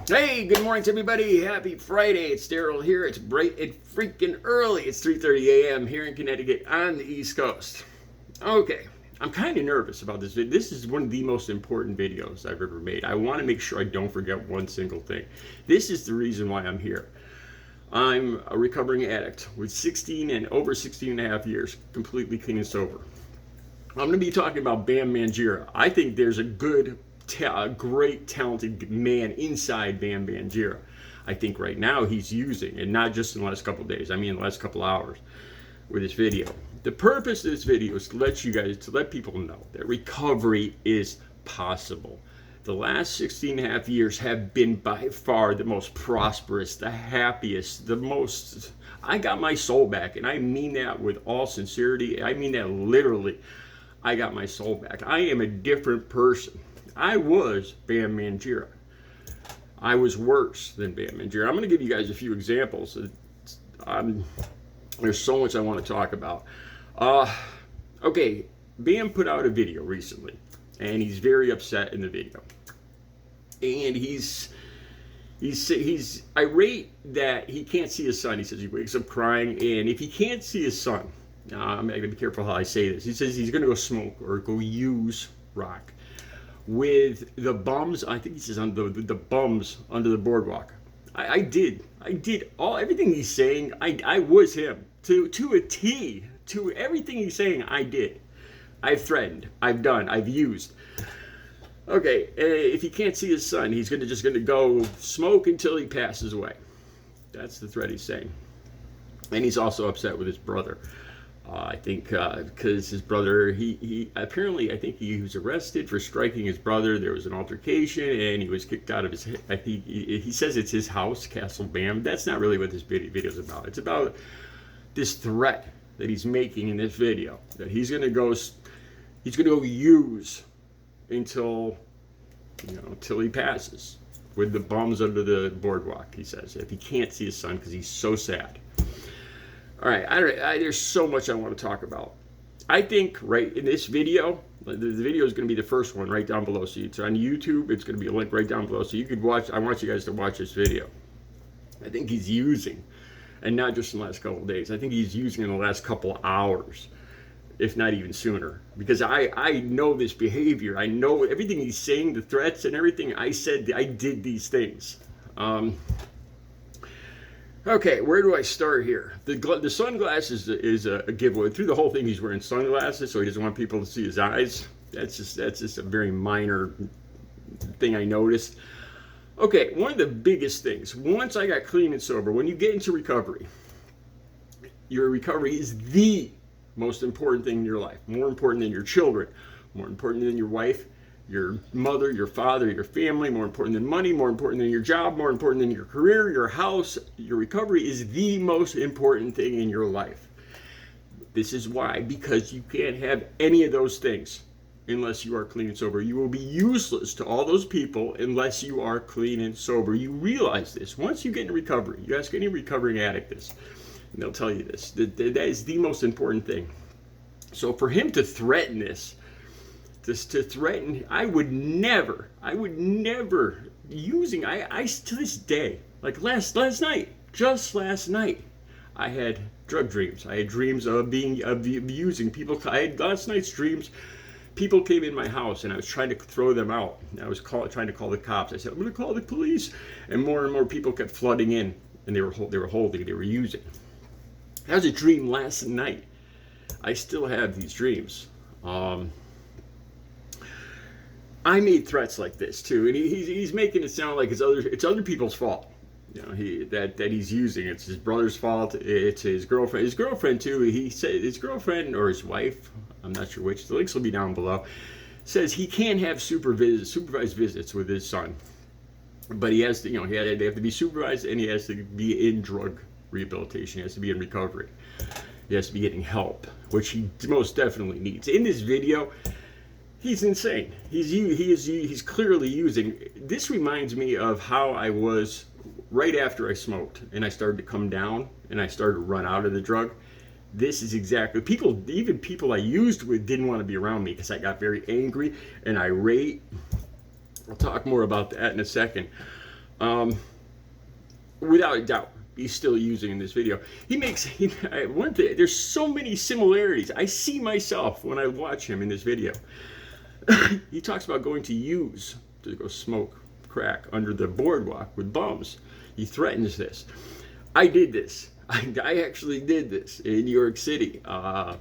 Hey, good morning to everybody. Happy Friday. It's Daryl here. It's bright and freaking early. It's 3:30 a.m. here in Connecticut on the East Coast. Okay, I'm kind of nervous about this video. This is one of the most important videos I've ever made. I want to make sure I don't forget one single thing. This is the reason why I'm here. I'm a recovering addict with 16 and over 16 and a half years, completely clean and sober. I'm going to be talking about Bam Margera. I think there's a great, talented man inside Bam Margera. I think right now he's using, and not just in the last couple of days, I mean the last couple of hours with this video. The purpose of this video is to let people know that recovery is possible. The last 16 and a half years have been by far the most prosperous, the happiest, I got my soul back, and I mean that with all sincerity. I mean that literally. I got my soul back. I am a different person. I was Bam Margera. I was worse than Bam Margera. I'm going to give you guys a few examples. There's so much I want to talk about. Okay, Bam put out a video recently, and he's very upset in the video. And he's irate that he can't see his son. He says he wakes up crying, and if he can't see his son, I'm going to be careful how I say this. He says he's going to go smoke or go use rock with the bums. I think he says on the bums under the boardwalk. I did everything he's saying. I was him to a T. To everything he's saying, I did. I've threatened. I've done. I've used. Okay, if he can't see his son, he's just going to go smoke until he passes away. That's the threat he's saying. And he's also upset with his brother. I think because his brother, he apparently, I think he was arrested for striking his brother. There was an altercation, and he was kicked out of his. I think he says it's his house, Castle Bam. That's not really what this video is about. It's about this threat that he's making in this video that he's going to go use until he passes with the bums under the boardwalk. He says if he can't see his son because he's so sad. All right, there's so much I want to talk about. I think right in this video, the video is going to be the first one right down below. So it's on YouTube. It's going to be a link right down below, so you could watch. I want you guys to watch this video. I think he's using, and not just in the last couple of days. I think he's using in the last couple of hours, if not even sooner. Because I know this behavior. I know everything he's saying, the threats and everything. I did these things. Okay, where do I start here? The sunglasses is a giveaway. Through the whole thing, he's wearing sunglasses, so he doesn't want people to see his eyes. That's just a very minor thing I noticed. Okay, one of the biggest things, once I got clean and sober, when you get into recovery, your recovery is the most important thing in your life. More important than your children, more important than your wife, your mother, your father, your family, more important than money, more important than your job, more important than your career, your house. Your recovery is the most important thing in your life. This is why, because you can't have any of those things unless you are clean and sober. You will be useless to all those people unless you are clean and sober. You realize this. Once you get in recovery, you ask any recovering addict this, and they'll tell you this. That is the most important thing. So for him to threaten this, to threaten, I would never using, I to this day, like last night, just last night, I had drug dreams. I had dreams of using people. I had last night's dreams. People came in my house, and I was trying to throw them out. I was trying to call the cops. I said, I'm going to call the police. And more people kept flooding in, and they were using. That was a dream last night. I still have these dreams. I made threats like this too, and he's making it sound like it's other people's fault. That he's using. It's his brother's fault. It's his girlfriend. His girlfriend too. He said his girlfriend or his wife, I'm not sure which. The links will be down below. Says he can't have supervised visits with his son, but he has to. They have to be supervised, and he has to be in drug rehabilitation. He has to be in recovery. He has to be getting help, which he most definitely needs. In this video, he's insane. He's clearly using. This reminds me of how I was right after I smoked, and I started to come down, and I started to run out of the drug. This is exactly even people I used with didn't want to be around me because I got very angry and irate. I'll talk more about that in a second. Without a doubt, he's still using in this video. One thing, there's so many similarities. I see myself when I watch him in this video. He talks about going to go smoke crack under the boardwalk with bums. He threatens this. I did this. I actually did this in New York City. Harlem,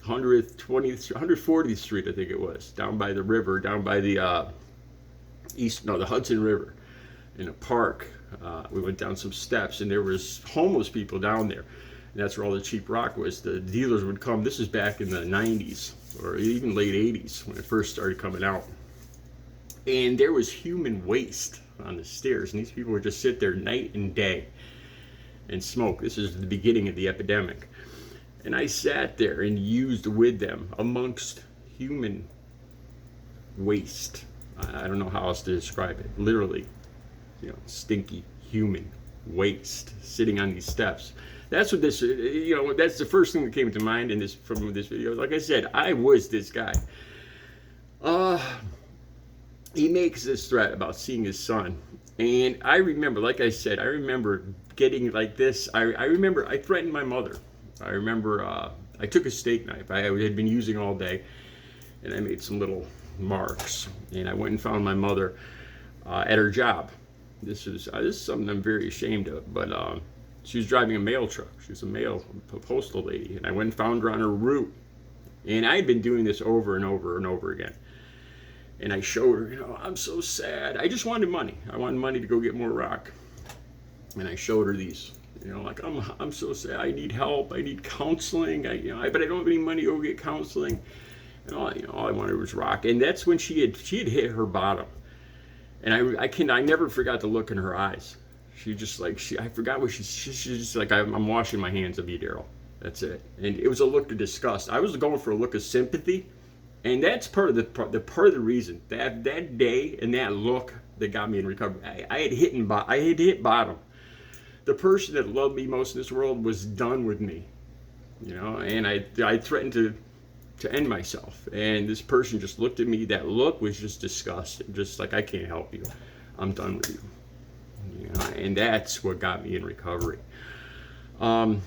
140th Street, I think it was, down by the river, down by the the Hudson River, in a park. We went down some steps, and there was homeless people down there. And that's where all the cheap rock was. The dealers would come. This is back in the 90s, or even late 80s, when it first started coming out. And there was human waste on the stairs, and these people would just sit there night and day and smoke. This is the beginning of the epidemic. And I sat there and used with them amongst human waste. I don't know how else to describe it. Literally, stinky human waste sitting on these steps. That's what this, that's the first thing that came to mind from this video. Like I said, I was this guy. He makes this threat about seeing his son. And I remember, like I said, I remember getting like this. I remember I threatened my mother. I remember I took a steak knife I had been using all day, and I made some little marks. And I went and found my mother at her job. This is something I'm very ashamed of, but she was driving a mail truck. She was a postal lady, and I went and found her on her route. And I had been doing this over and over and over again. And I showed her, I'm so sad. I just wanted money. I wanted money to go get more rock. And I showed her these, like I'm so sad. I need help. I need counseling. But I don't have any money to go get counseling. And all I wanted was rock. And that's when she had hit her bottom. And I never forgot the look in her eyes. She just I forgot what she's just like, I'm washing my hands of you, Daryl. That's it. And it was a look of disgust. I was going for a look of sympathy. And that's part of the reason that day and that look that got me in recovery. I had hit bottom. The person that loved me most in this world was done with me, and I threatened to end myself. And this person just looked at me. That look was just disgusting, just like, I can't help you. I'm done with you. And that's what got me in recovery. I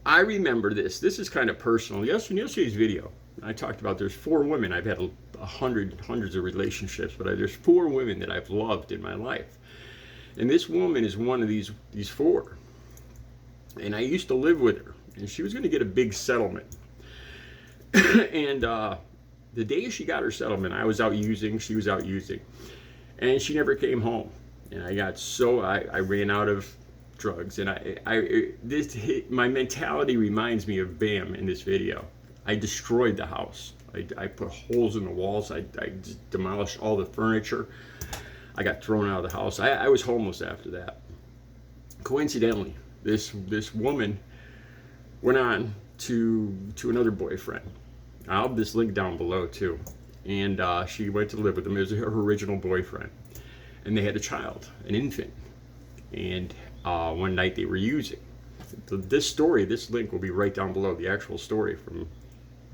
remember this. This is kind of personal. Yesterday's video, I talked about there's 4 women. I've had hundreds of relationships, but there's 4 women that I've loved in my life. And this woman is one of these 4. And I used to live with her, and she was going to get a big settlement. And the day she got her settlement, I was out using, she was out using, and she never came home. And I ran out of drugs, and my mentality reminds me of Bam in this video. I destroyed the house. I put holes in the walls. I demolished all the furniture. I got thrown out of the house. I was homeless after that. Coincidentally, this woman went on to another boyfriend. I'll have this link down below too. And she went to live with him. It was her original boyfriend. And they had a child, an infant. And one night they were using. This link will be right down below, the actual story from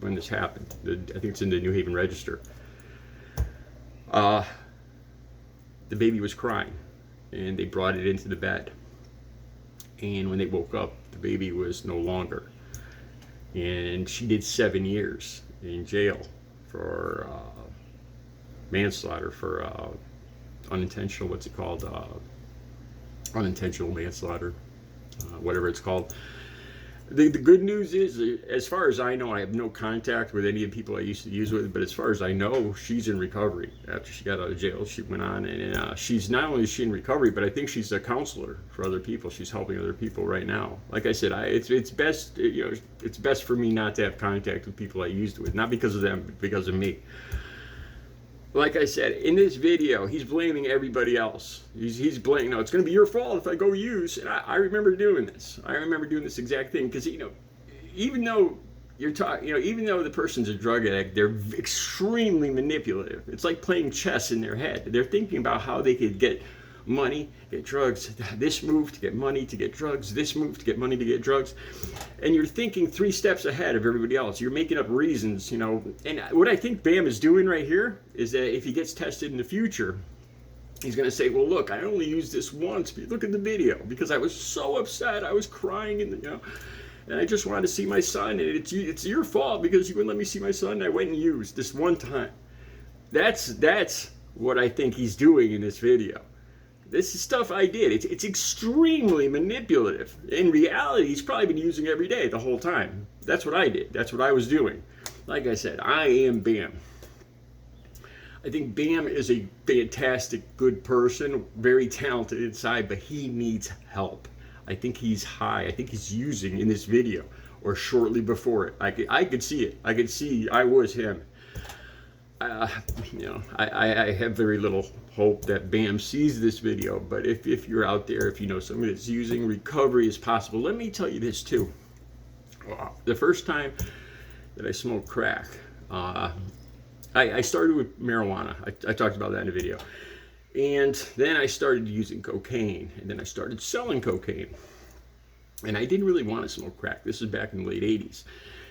when this happened. I think it's in the New Haven Register. The baby was crying, and they brought it into the bed. And when they woke up, the baby was no longer. And she did 7 years in jail for manslaughter, for unintentional, unintentional manslaughter, whatever it's called. The good news is, as far as I know, I have no contact with any of the people I used to use with, but as far as I know, she's in recovery. After she got out of jail, she went on, and she's not only is she in recovery, but I think she's a counselor for other people. She's helping other people right now. Like I said, it's best, it's best for me not to have contact with people I used with, not because of them, but because of me. Like I said, in this video, he's blaming everybody else. He's blaming, it's going to be your fault if I go use. And I remember doing this. I remember doing this exact thing because, even though even though the person's a drug addict, they're extremely manipulative. It's like playing chess in their head. They're thinking about how they could get money, get drugs, this move to get money, to get drugs, this move to get money, to get drugs. And you're thinking 3 steps ahead of everybody else. You're making up reasons, And what I think Bam is doing right here is that if he gets tested in the future, He's going to say, well, look, I only used this once. But look at the video, because I was so upset. I was crying, and I just wanted to see my son. And it's your fault because you wouldn't let me see my son. And I went and used this one time. That's what I think he's doing in this video. This is stuff I did. It's extremely manipulative. In reality, he's probably been using every day the whole time. That's what I did. That's what I was doing. Like I said, I am Bam. I think Bam is a fantastic, good person, very talented inside, but he needs help. I think he's high. I think he's using in this video or shortly before it. I could see it. I could see I was him. I have very little hope that Bam sees this video, but if you're out there, if you know somebody that's using, recovery is possible. Let me tell you this too. The first time that I smoked crack, I started with marijuana. I talked about that in a video. And then I started using cocaine, and then I started selling cocaine. And I didn't really want to smoke crack. This is back in the late 80s.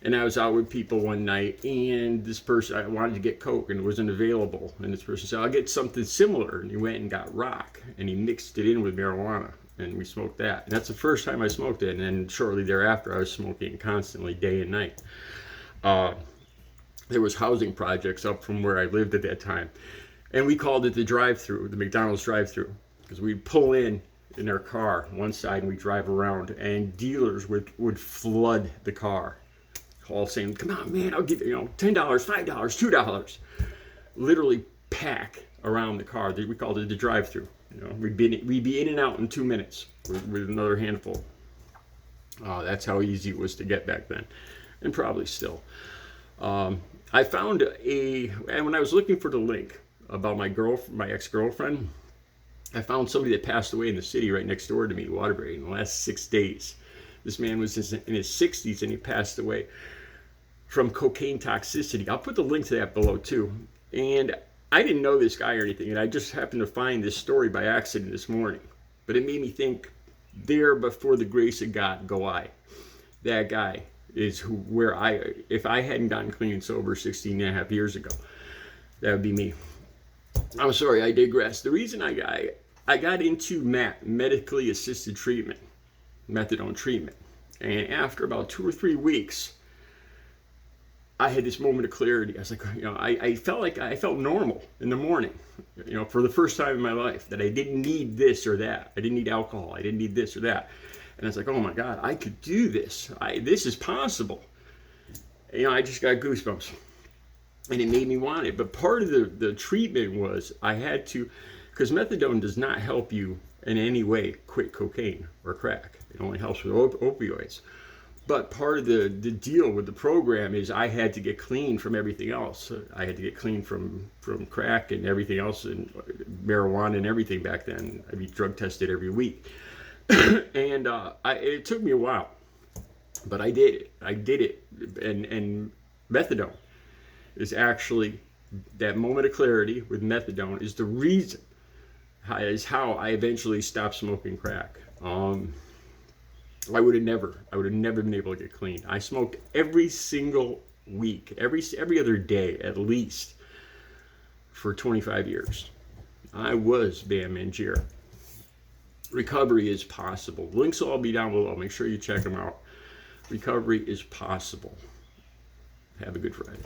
And I was out with people one night, and this person, I wanted to get coke, and it wasn't available. And this person said, I'll get something similar. And he went and got rock, and he mixed it in with marijuana, and we smoked that. And that's the first time I smoked it. And then shortly thereafter, I was smoking constantly, day and night. There was housing projects up from where I lived at that time. And we called it the drive-through, the McDonald's drive-through, because we'd pull in our car one side and we'd drive around, and dealers would flood the car, all saying, come on, man, I'll give you, $10, $5, $2. Literally pack around the car. We called it the drive-through. We'd be in and out in 2 minutes with another handful. That's how easy it was to get back then, and probably still. I found and when I was looking for the link about my ex-girlfriend, I found somebody that passed away in the city right next door to me, Waterbury, in the last 6 days. This man was in his 60s, and he passed away from cocaine toxicity. I'll put the link to that below too. And I didn't know this guy or anything, and I just happened to find this story by accident this morning. But it made me think, there before the grace of God go I. That guy is if I hadn't gotten clean and sober 16 and a half years ago, that would be me. I'm sorry, I digress. The reason I got into medically assisted treatment, methadone treatment, and after about 2 or 3 weeks, I had this moment of clarity. I was like, I felt normal in the morning, for the first time in my life, that I didn't need this or that. I didn't need alcohol. I didn't need this or that. And I was like, oh my God, I could do this. This is possible. I just got goosebumps. And it made me want it. But part of the treatment was I had to, because methadone does not help you in any way quit cocaine or crack. It only helps with opioids. But part of the deal with the program is I had to get clean from everything else. I had to get clean from crack and everything else, and marijuana and everything back then. I'd be drug tested every week. And it took me a while, but I did it. And methadone is actually, that moment of clarity with methadone is the reason, is how I eventually stopped smoking crack. I would have never been able to get clean. I smoked every single week, every other day at least, for 25 years. I was Bam Margera. Recovery is possible. Links will all be down below. Make sure you check them out. Recovery is possible. Have a good Friday.